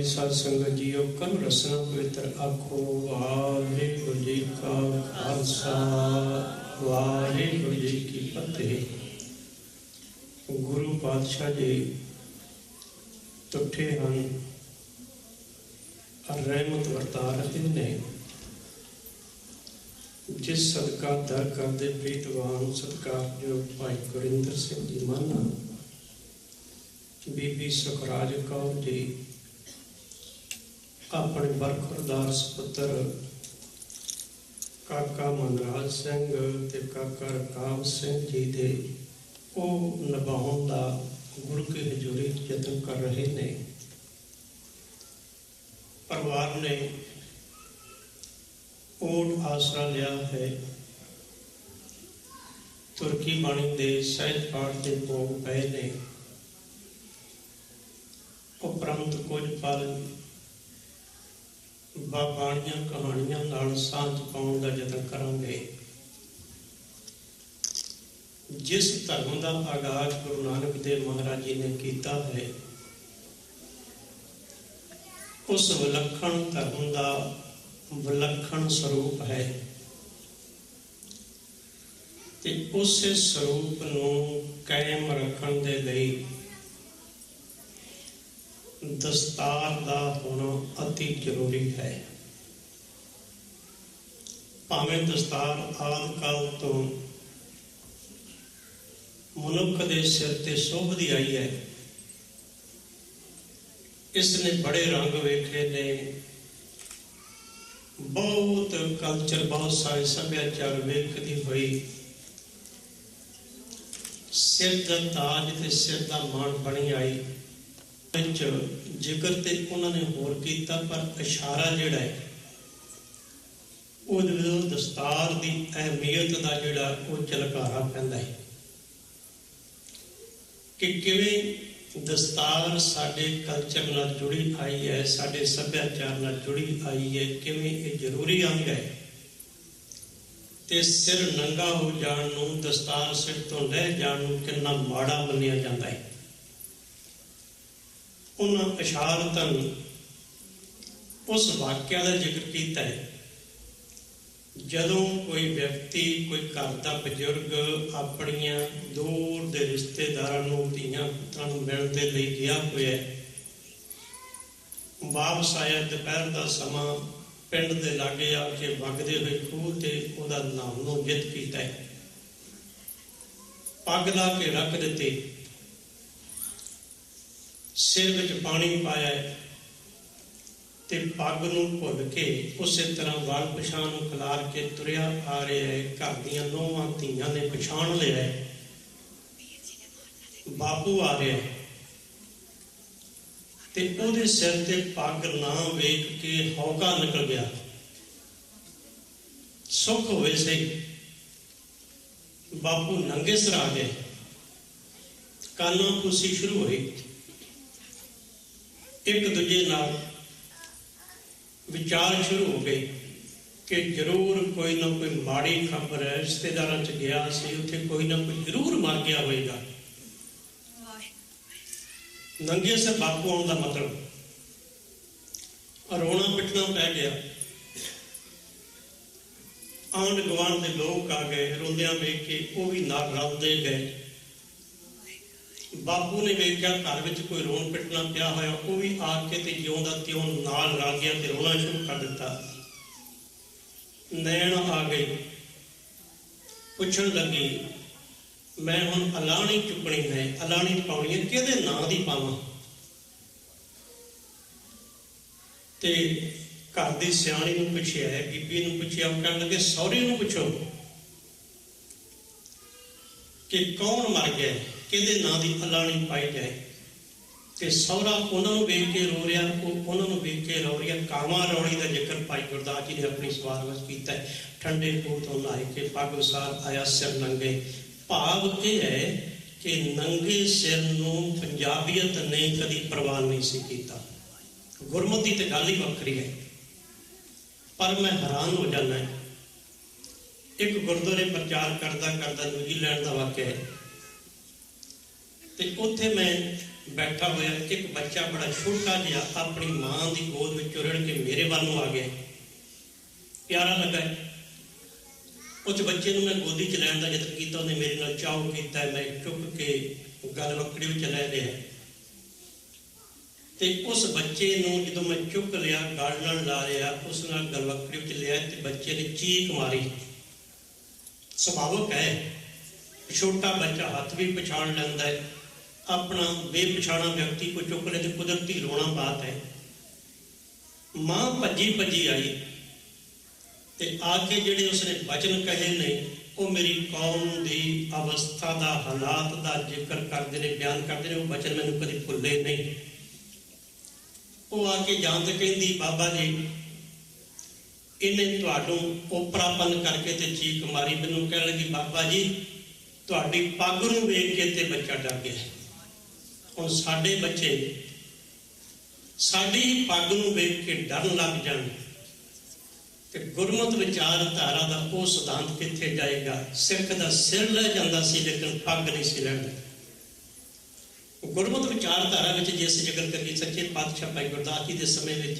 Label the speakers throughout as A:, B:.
A: वाली साध संगत जीओ कल रसना पवित्र आखो वाहेगुरु जी का खालसा वाहेगुरु जी की फतेह। गुरु पातशाह जी तुठे हैं रहमत वरता रहे ने जिस सदका दर करते प्रीतवान सत्कार जो भाई गुरिंदर सिंह जी माना, बीबी सुखराज कौर जी अपने बरखुरदार सपुत्र काका मनराज सिंह ते काका रकाब सिंह जी दे ओ निभाउण दा गुरु की हजूरी यत्न कर रहे ने। परिवार ने ओट आसरा लिया है। तुर्की बाणी दे सहज पाठ के भोग पे ने। उपरंत कुछ पल बाबाणियां कहानियां नाल सांझ पाउण दा यतन करांगे। जिस धर्म का आगाज गुरु नानक देव महाराज जी ने किया है, उस विलक्षण धर्म का विलक्षण स्वरूप है ते उस स्वरूप नूं कायम रखण दे लई दस्तार का होना अति जरूरी है। भावें दस्तार आदि काल तो मनुख के सिर ते शोभदी आई है, इसने बड़े रंग वेखे ने, बहुत कल्चर बहुत सारे सभ्याचार वेखदी हुई सिर का ताज ते सिर का मान बनी आई। जिक्र ते उन्होंने होर कीता, पर इशारा जिहड़ा है वो दस्तार की अहमियत का जिहड़ा वो झलकारा पैंदा है कि किवें दस्तार साडे कल्चर नाल जुड़ी आई है, साडे सभ्याचार नाल जुड़ी आई है, किवें ये जरूरी अंग है। ते सिर नंगा हो जाण नूं, दस्तार सिर तो लह जाण नूं कितना माड़ा मन्निया जाता है। उन्हें इशारतन उस वाक्या का जिक्र किया है जदों कोई व्यक्ति कोई घर का बजुर्ग अपनिया दूर के रिश्तेदारों धीआं पुत्रां नूं मिलण दे लई गया होया, वापस आया दोपहर का समा, पिंड के लागे आके वगदे हुए खूह ते उहदा नाम नूं जित कीता है, पग ला के रख दिते, सिर विच पानी पाया ते पग नूं भुल के उस तरह वाल पछाण नूं खिलार के तुरिया आ रहा है। घर दीआं नौहां धीआं ने पछाण लिया है, बापू आ रहा है ते उहदे सिर ते पग ना वेख के हौका निकल गया। सुख होवे सही, बापू नंगे सिर आ गए, काना फूसी शुरू हुई, एक दूजे नाल विचार शुरू हो गए कि जरूर कोई ना कोई माड़ी खबर है, रिश्तेदारों च गया सी, उत्थे कोई ना कोई जरूर मर गया होएगा। नंगे से बापू आने का मतलब रोना पिटना पै गया। आंढ गुआंढ के लोग आ गए, रोंदियां वेख के वो भी नाल रलदे गए। बापू ने वेख्या घर में कोई रोन पिटना पिया होया, वो भी आके ते ज्यों दा त्यों नाल रल गया ते रोना शुरू कर दिता। नैण आ गई, पुछण लगी मैं हुण अलाणी चुकनी है, अलाणी पाउणी है, किहदे नां दी पावां? ते घर दी सियाणी नूं पुछिआ, बीबी नूं पुछिआ, कहण लगे सौहरे नूं पुछो कि कौन मर गया, किहदे नां दी अलाणी पाई जाए। ते सौहरा उन्होंने वेख के रो रहा, उन्होंने वेख के रो रहा। कावां रौली का जिक्र भाई गुरदास जी ने अपनी सवार विच कीता है। ठंडे खूह तो नहाए के पग विसार आया सिर नंगे। भाव यह है कि नंगे सिर नूं पंजाबीयत ने कदी प्रवान नहीं सी कीता। गुरमती तो गल ही वखरी है, पर मैं हैरान हो जाना है। एक गुरुद्वारे प्रचार करता करता न्यूजीलैंड का वाक्य है, तो उत्थे मैं बैठा होया एक बच्चा बड़ा छोटा जिहा अपनी मां की गोद में रुड़ के मेरे वाल आ गया, प्यारा लगा। उस बच्चे मैं गोदी च लैन का यतन किया, उन्हें मेरे नाल चाव किया, मैं चुप के गल वकड़ी में लै लिया। तो उस बच्चे जो मैं चुक लिया गल नाल ला लिया, उस नाल गल वकड़ी में लिया, तो बच्चे ने चीख मारी। सुभावक है, छोटा बच्चा हाथ भी पछाण लैंदा है, अपना बेपछाणा व्यक्ति को चुक ले तो कुदरती रोना बात है। मां भजी भजी आई ते आके जिहड़े उसने वचन कहे ने वो मेरी कौम की अवस्था का हालात का जिक्र करते हैं, बयान करते हैं। वो वचन मैंने कभी भुले नहीं। वो आके जान तो कहती बाबा जी इन्हें तुहानू ओपरापन करके ते चीख मारी। मैनू कह लगी बाबा जी तुहाडी पग नूं वेख के ते बच्चा डर गया। हुण साडे बच्चे साडी पग नूं वेख के डर लग जाण ते गुरमत विचारधारा का वो सिद्धांत कित्थे जाएगा। सिख दा सिर लै जांदा सी लेकिन पग नहीं सी लैंदा। गुरमत विचारधारा में जिस जिक्र करिए सच्चे पातशाह भाई गुरदास जी के समय में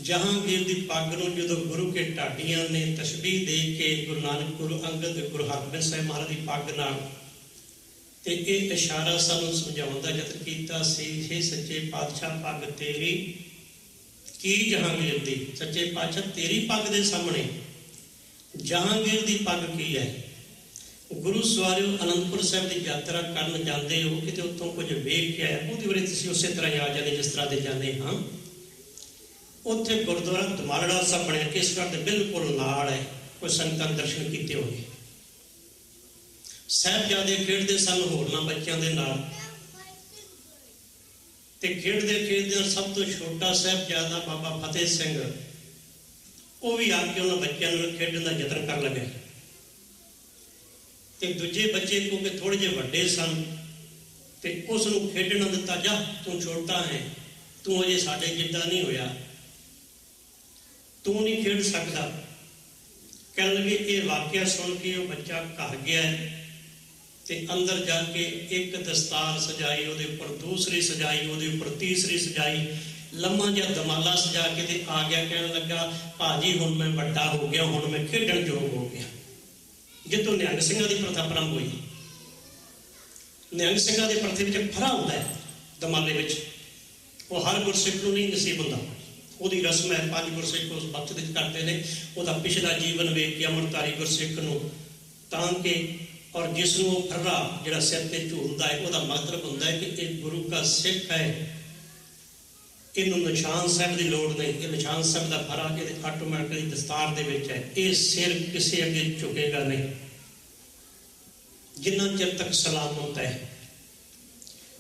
A: जहांगीर की पग नूं जदों गुरु के ढाडियां ने तशबीह दे के गुरु नानक गुरु अंगद गुरु हरगोबिंद साहिब महाराज की पग नाल ते इह इशारा सानूं समझाउण दा यतन कीता सी। हे सच्चे पातशाह पग तेरी की जहांगीर दी, सच्चे पातशाह तेरी पग दे सामने जहांगीर दी पग की है। गुरु सवारियो आनंदपुर साहिब की यात्रा करन जाते हो कि उत्तों कुछ वेख के आया, वो वारी तुसीं उस तरह आ जाने जिस तरह के जाने। हाँ उत्थे गुरुद्वारा दमालड़ा साहब बनया, केसगढ़ के बिल्कुल नाल है, कोई संगतां दर्शन किए होंगे। साहिबजादे खेडते सन होरना बच्चों के नाल ते खेडते खेडते सब तो छोटा साहिबजादा बाबा फतेह सिंह वो भी आके उन्होंने बच्चों खेडन का यतन कर लगे। ते दूजे बच्चे क्योंकि थोड़े जे वड्डे सन ते उसनूं खेडन दिता, जा तू छोटा है, तू अजे साडे जिद्दा नहीं होया, तू नहीं खेड सकता। कह लगे ये वाकया सुन के वो बच्चा घर गया ते अंदर जाके एक दस्तार सजाई, वो उपर दूसरी सजाई, वो उपर तीसरी सजाई, लम्मा जिहा दमाला सजा के ते आ गया। कहने लगा भाजी हुण मैं बड़ा हो गया, हुण मैं खेडण योग हो गया। जितों निहंग सिंघां की प्रथा प्रारंभ हुई, निहंग सिंघां की प्रथा में फरा होता है दमाले में, वो हर गुरसिख नूं नहीं नसीब होंदा। ਉਹਦੀ रस्म है, 5 गुरसिख उस वक्त करते हैं, वह पिछला जीवन वेख के अमृतधारी गुरसिख नूं तां के और जिसनों वो फर्रा जिहड़ा सिर ते झूलदा है, वह मतलब होंदा है कि एक गुरु का सिख है, इनू निशान साहब की लोड़ नहीं, ये निशान साहब का फरा के आटोमैटिकली दस्तार दे विच है, ये सिर किसी अगे झुकेगा नहीं जिन्ना चिर तक सलाम होता है।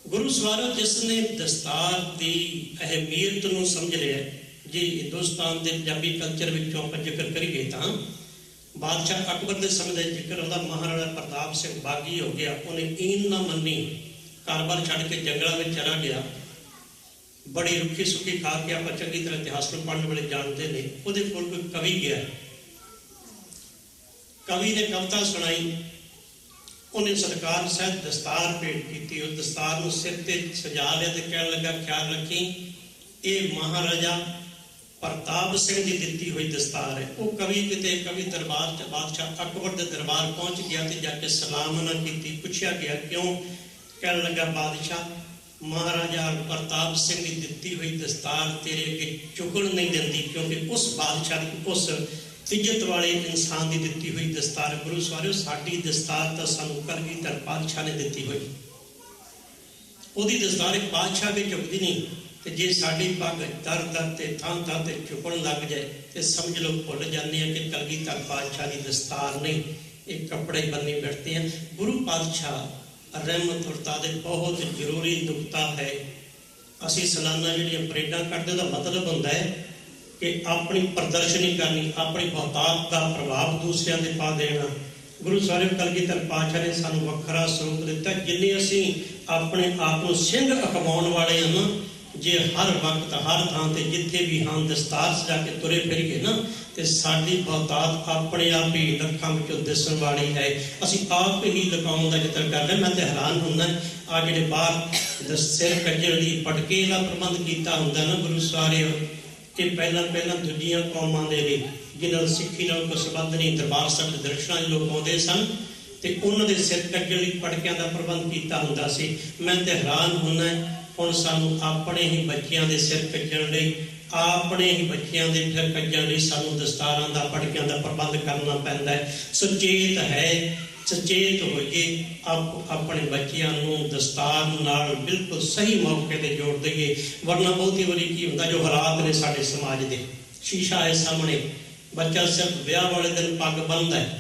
A: गुरु सवारो जिसने दस्तार की अहमियत नूं समझ लिया जी। हिंदुस्तान के पंजाबी कल्चर विचों आपां जिक्र करिए तां बादशाह अकबर के समय का जिक्र आता। महाराजा प्रताप सिंह बागी हो गया, उन्हें ईन ना मनी, घर-बार छड्ड के जंगलों में चला गया, बड़ी रुखी सुखी खा के आप चंगी तरह इतिहास में पढ़ने वाले जानते हैं। वो कोई कवि गया, कवि ने कविता सुनाई, उन्हें सरकार शायद दस्तार भेंट की, उस दस्तार को सिर ते सजा लिया तो कह लगा ख्याल रखी ये महाराजा प्रताप सिंह की दी हुई दस्तार है। वो कवि किते कवि दरबार बादशाह अकबर के दरबार पहुंच गया तो जाके सलाम ना की, पूछा गया क्यों, कह लगा बादशाह महाराजा प्रताप सिंह की दी हुई दस्तार तेरे अगे चुकन नहीं देती, क्योंकि उस बादशाह उस इज्जत वाले इंसान की दी हुई दस्तार। गुरु सवारियो साडी दस्तार तो सानू कलगीधर पातशाह ने दी हुई, ओदी दस्तार एक पातशाह भी चुकती नहीं। तो जे साडी पग दर दर ते थां थां ते चुकन लग जाए तो समझ लो भुल जाने कि कलगीधर पातशाह की दस्तार नहीं, एक कपड़े बन्नी बैठते हैं। गुरु पातशाह रहमत वरता दे बहुत जरूरी नुकता है। असी सालाना जिहड़ियां परेडां कढदे दा मतलब हुंदा है कि अपनी प्रदर्शनी करनी, अपनी बहुतात का प्रभाव दूसरों से पा देना। गुरु साहिब कलगीधर पातशाह ने सानू वखरा स्वरूप दिता। जिन्ने असी अपने आप को सिंह अखवाउण वाले हैं ना, जे हर वक्त हर थां ते जिथे भी हाँ दस्तार सजा के तुरे फिर गए ना, तो साडी बहुतात अपने आप ही लखां विचों दिसण वाली है। असी आप ही लुकाउण दा यतन कर रहे। मैं तो हैरान हुंदा ਆ ਜਿਹੜੇ ਬਾਹਰ ਸਿਰ ਕੱਜਣ ਲਈ ਪਟਕੇ ਦਾ ਪ੍ਰਬੰਧ ਕੀਤਾ ਹੁੰਦਾ ਨਾ ਗੁਰੂ ਸਵਾਰਿਓ, ਕਿ ਪਹਿਲਾਂ ਦੂਜੀਆਂ ਕੌਮਾਂ ਦੇ ਲਈ ਜਿਨ੍ਹਾਂ ਨੂੰ ਸਿੱਖੀ ਨਾਲ ਕੋਈ ਸੰਬੰਧ ਨਹੀਂ, ਦਰਬਾਰ ਸਾਹਿਬ ਦੇ ਦਰਸ਼ਨਾਂ ਲਈ ਲੋਕ ਆਉਂਦੇ ਸਨ ਤੇ ਉਹਨਾਂ ਦੇ ਸਿਰ ਕੱਜਣ ਲਈ ਪਟਕਿਆਂ ਦਾ ਪ੍ਰਬੰਧ ਕੀਤਾ ਹੁੰਦਾ ਸੀ। ਮੈਂ ਤੇ ਹੈਰਾਨ ਹੁੰਦਾ, ਹੁਣ ਸਾਨੂੰ ਆਪਣੇ ਹੀ ਬੱਚਿਆਂ ਦੇ ਸਿਰ ਕੱਜਣ ਲਈ, ਆਪਣੇ ਹੀ ਬੱਚਿਆਂ ਦੇ ਸਿਰ ਕੱਜਣ ਲਈ ਸਾਨੂੰ ਦਸਤਾਰਾਂ ਦਾ, ਪਟਕਿਆਂ ਦਾ ਪ੍ਰਬੰਧ ਕਰਨਾ ਪੈਂਦਾ ਹੈ। ਸੁਚੇਤ ਹੋਈਏ, ਆਪਣੇ ਬੱਚਿਆਂ ਨੂੰ ਦਸਤਾਰ ਨਾਲ ਬਿਲਕੁਲ ਸਹੀ ਮੌਕੇ ਤੇ ਜੋੜ ਦਈਏ। ਵਰਨਾ ਬਹੁਤੀ ਵਾਰੀ ਕੀ ਹੁੰਦਾ, ਜੋ ਹਾਲਾਤ ਨੇ ਸਾਡੇ ਸਮਾਜ ਦੇ, ਸ਼ੀਸ਼ਾ ਹੈ ਸਾਹਮਣੇ, ਬੱਚਾ ਸਿਰਫ ਵਿਆਹ ਵਾਲੇ ਦਿਨ ਪੱਗ ਬੰਨ੍ਹਦਾ ਹੈ,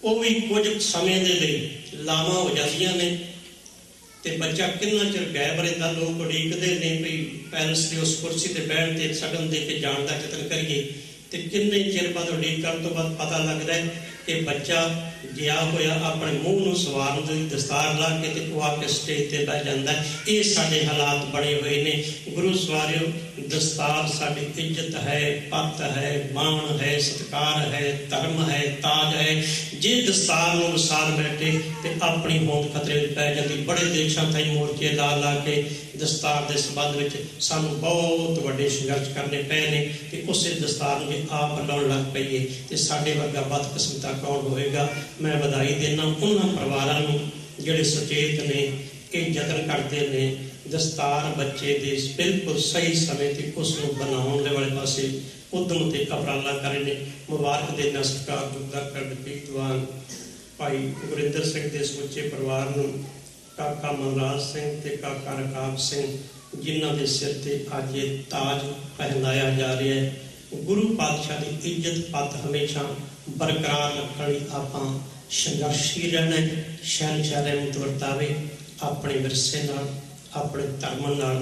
A: ਉਹ ਵੀ ਕੁਝ ਸਮੇਂ ਦੇ ਲਈ ਲਾਵਾਂ ਹੋ ਜਾਂਦੀਆਂ ਨੇ ਤੇ ਬੱਚਾ ਕਿੰਨਾ ਚਿਰ ਗਾਇਬ ਰਹਿੰਦਾ। ਲੋਕ ਉਡੀਕਦੇ ਨੇ ਵੀ ਪੈਲਸ ਦੀ ਉਸ ਕੁਰਸੀ ਤੇ ਬੈਠ ਤੇ ਸ਼ਗਨ ਦੇ ਕੇ ਜਾਣ ਦਾ ਯਤਨ ਕਰੀਏ, ਤੇ ਕਿੰਨੇ ਚਿਰ ਬਾਅਦ ਉਡੀਕ ਕਰਨ ਤੋਂ ਬਾਅਦ ਪਤਾ ਲੱਗਦਾ ਹੈ ਕਿ ਬੱਚਾ ਗਿਆ ਹੋਇਆ ਆਪਣੇ ਮੂੰਹ ਨੂੰ ਸਵਾਰਨ ਦੀ ਦਸਤਾਰ ਲਾ ਕੇ ਤੇ ਉਹ ਆ ਕੇ ਸਟੇਜ ਤੇ ਬਹਿ ਜਾਂਦਾ। ਇਹ ਸਾਡੇ ਹਾਲਾਤ ਬਣੇ ਹੋਏ ਨੇ। ਗੁਰੂ ਸਵਾਰਿਓ, ਦਸਤਾਰ ਸਾਡੀ ਇੱਜ਼ਤ ਹੈ, ਪੱਤ ਹੈ, ਮਾਣ ਹੈ, ਸਤਿਕਾਰ ਹੈ, ਧਰਮ ਹੈ, ਤਾਜ ਹੈ। ਜੇ ਦਸਤਾਰ ਨੂੰ ਵਿਸਾਰ ਬੈਠੇ ਤੇ ਆਪਣੀ ਹੋਂਦ ਖਤਰੇ ਵਿੱਚ ਪੈ ਜਾਂਦੀ। ਬੜੇ ਦੇਸ਼ਾਂ ਤਾਈਂ ਮੋਰਚੇ ਲਾ ਕੇ ਦਸਤਾਰ ਦੇ ਸੰਬੰਧ ਵਿੱਚ ਸਾਨੂੰ ਬਹੁਤ ਵੱਡੇ ਸੰਘਰਸ਼ ਕਰਨੇ ਪਏ ਨੇ ਤੇ ਉਸੇ ਦਸਤਾਰ ਨੂੰ ਜੇ ਆਪ ਲਾਉਣ ਲੱਗ ਪਈਏ ਤੇ ਸਾਡੇ ਵਰਗਾ ਬਦਕਿਸਮਤਾ ਕੌਣ ਹੋਏਗਾ। ਮੈਂ ਵਧਾਈ ਦੇਣਾ ਉਹਨਾਂ ਪਰਿਵਾਰਾਂ ਨੂੰ ਜਿਹੜੇ ਸੁਚੇਤ ਨੇ, ਇਹ ਯਤਨ ਕਰਦੇ ਨੇ ਦਸਤਾਰ ਬੱਚੇ ਦੇ ਬਿਲਕੁਲ ਸਹੀ ਸਮੇਂ ਤੇ ਉਸ ਨੂੰ ਬਣਾਉਣ ਦੇ ਵਾਲੇ ਪਾਸੇ ਉਦਮ ਤੇ ਉਪਰਾਲਾ ਕਰ ਰਹੇ ਨੇ। ਮੁਬਾਰਕ ਦੇਣਾ ਸਰਕਾਰ ਗੁਰਦਾਰ ਵਿਦਵਾਨ ਭਾਈ ਗੁਰਿੰਦਰ ਸਿੰਘ ਦੇ ਸਮੁੱਚੇ ਪਰਿਵਾਰ ਨੂੰ, ਕਾਕਾ ਮਨਰਾਜ ਸਿੰਘ ਤੇ ਕਾਕਾ ਰਕਾਬ ਸਿੰਘ, ਜਿਨ੍ਹਾਂ ਦੇ ਸਿਰ ਤੇ ਅੱਜ ਇਹ ਤਾਜ ਪਹਿਨਾਇਆ ਜਾ ਰਿਹਾ ਹੈ। ਗੁਰੂ ਪਾਤਸ਼ਾਹ ਦੀ ਇੱਜ਼ਤ ਪੱਤ ਹਮੇਸ਼ਾ ਬਰਕਰਾਰ ਰੱਖਣ ਲਈ ਆਪਾਂ ਸੰਘਰਸ਼ੀ ਰਹਿਣਾ। ਸ਼ਹਿਨਸ਼ਾਹ ਰਹਿਮਤ ਵਰਤਾਵੇ ਆਪਣੇ ਵਿਰਸੇ ਨਾਲ, ਆਪਣੇ ਧਰਮ ਨਾਲ।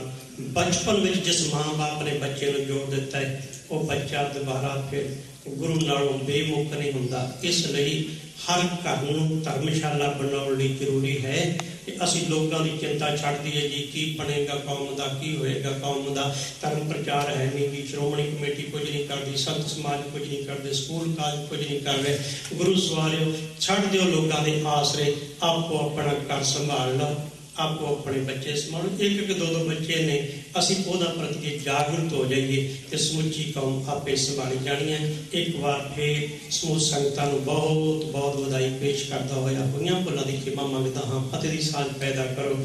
A: ਬਚਪਨ ਵਿੱਚ ਜਿਸ ਮਾਂ ਬਾਪ ਨੇ ਬੱਚੇ ਨੂੰ ਜੋੜ ਦਿੱਤਾ ਹੈ, ਉਹ ਬੱਚਾ ਦੁਬਾਰਾ ਫਿਰ ਗੁਰੂ ਨਾਲੋਂ ਬੇਮੁਖ ਨਹੀਂ ਹੁੰਦਾ। ਇਸ ਲਈ ਹਰ ਘਰ ਨੂੰ ਧਰਮਸ਼ਾਲਾ ਬਣਾਉਣ ਲਈ ਜ਼ਰੂਰੀ ਹੈ ਕਿ ਅਸੀਂ ਲੋਕਾਂ ਦੀ ਚਿੰਤਾ ਛੱਡ ਦਈਏ ਜੀ, ਕੀ ਬਣੇਗਾ ਕੌਮ ਦਾ, ਕੀ ਹੋਏਗਾ ਕੌਮ ਦਾ। ਧਰਮ ਪ੍ਰਚਾਰ ਹੈ ਨਹੀਂ ਜੀ, ਸ਼੍ਰੋਮਣੀ ਕਮੇਟੀ ਕੁਝ ਨਹੀਂ ਕਰਦੀ, ਸੰਤ ਸਮਾਜ ਕੁਝ ਨਹੀਂ ਕਰਦੇ, ਸਕੂਲ ਕਾਲਜ ਕੁਝ ਨਹੀਂ ਕਰ ਰਹੇ। ਗੁਰੂ ਸਵਾਰਿਓ, ਛੱਡ ਦਿਓ ਲੋਕਾਂ ਦੇ ਆਸਰੇ, ਆਪੋ ਆਪਣਾ ਘਰ ਸੰਭਾਲ ਲਓ, ਆਪੋ ਆਪਣੇ ਬੱਚੇ ਸੰਭਾਲੋ। ਇੱਕ ਦੋ ਬੱਚੇ ਨੇ, ਅਸੀਂ ਉਹਦਾ ਪ੍ਰਤੀ ਜਾਗਰੂਕ ਹੋ ਜਾਈਏ ਤੇ ਸਮੁੱਚੀ ਕੌਮ ਆਪੇ ਸੰਭਾਲੀ ਜਾਣੀ ਹੈ। ਇੱਕ ਵਾਰ ਫੇਰ ਸਮੂਹ ਸੰਗਤਾਂ ਨੂੰ ਬਹੁਤ ਬਹੁਤ ਵਧਾਈ ਪੇਸ਼ ਕਰਦਾ ਹੋਇਆ ਹੋਈਆਂ ਭੁੱਲਾਂ ਦੀ ਖਿਮਾ ਮੰਗਦਾ ਹਾਂ। ਫਤਿਹ ਦੀ ਸਾਂਝ ਪੈਦਾ ਕਰੋ।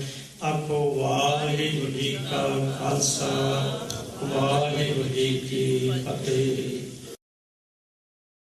A: ਆਖੋ ਵਾਹਿਗੁਰੂ ਜੀ ਕਾ ਖਾਲਸਾ, ਵਾਹਿਗੁਰੂ ਜੀ ਕੀ ਫਤਿਹ।